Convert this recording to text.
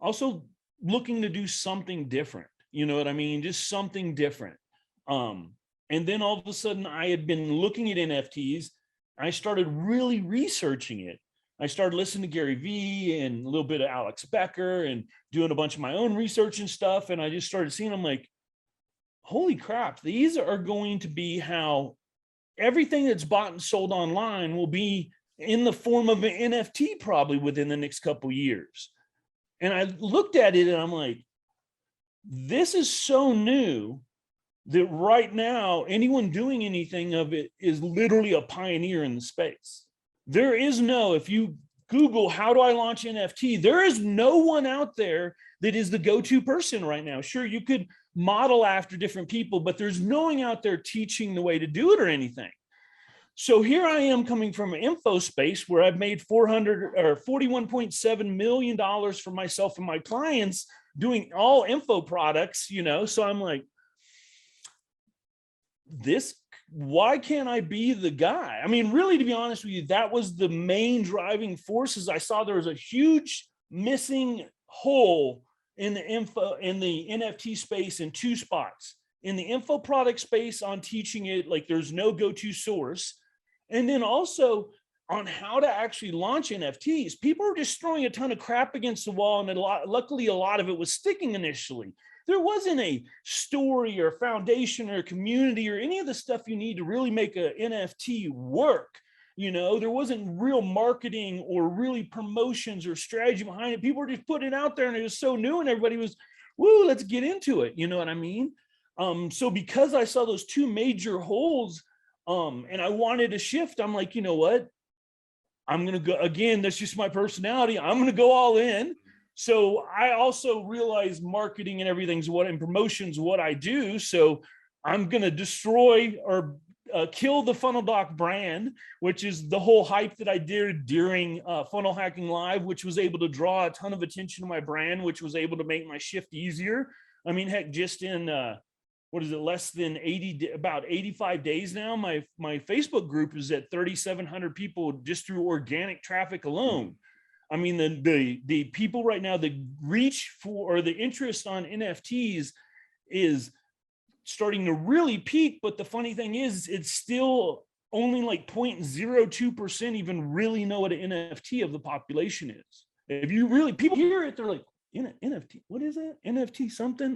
also looking to do something different. You know what I mean? Just something different. And then all of a sudden I had been looking at NFTs. I started really researching it. I started listening to Gary Vee and a little bit of Alex Becker and doing a bunch of my own research and stuff. And I just started seeing, I'm like, holy crap, these are going to be how everything that's bought and sold online will be in the form of an NFT probably within the next couple of years. And I looked at it and I'm like, this is so new that right now anyone doing anything of it is literally a pioneer in the space. There is no, if you Google, how do I launch NFT? There is no one out there that is the go-to person right now. Sure, you could model after different people, but there's no one out there teaching the way to do it or anything. So here I am coming from an info space where I've made $41.7 million for myself and my clients doing all info products, you know? So I'm like, why can't I be the guy? I mean, really, to be honest with you, that was the main driving forces. I saw there was a huge missing hole in the NFT space in two spots. In the info product space on teaching it, like there's no go-to source. And then also on how to actually launch NFTs. People were just throwing a ton of crap against the wall, and luckily a lot of it was sticking initially. There wasn't a story or foundation or community or any of the stuff you need to really make an NFT work. You know, there wasn't real marketing or really promotions or strategy behind it. People were just putting it out there and it was so new and everybody was, woo, let's get into it. You know what I mean? So because I saw those two major holes and I wanted to shift, I'm like, you know what? I'm going to go again. That's just my personality. I'm going to go all in. So I also realize marketing and everything's and promotion's what I do. So I'm going to destroy or kill the Funnel Doc brand, which is the whole hype that I did during Funnel Hacking Live, which was able to draw a ton of attention to my brand, which was able to make my shift easier. I mean, heck, just in less than about 85 days now, my Facebook group is at 3,700 people just through organic traffic alone. I mean, the people right now, the reach for or the interest on NFTs is starting to really peak. But the funny thing is, it's still only like 0.02% even really know what an NFT of the population is. If you really, people hear it, they're like, NFT, what is that? NFT something?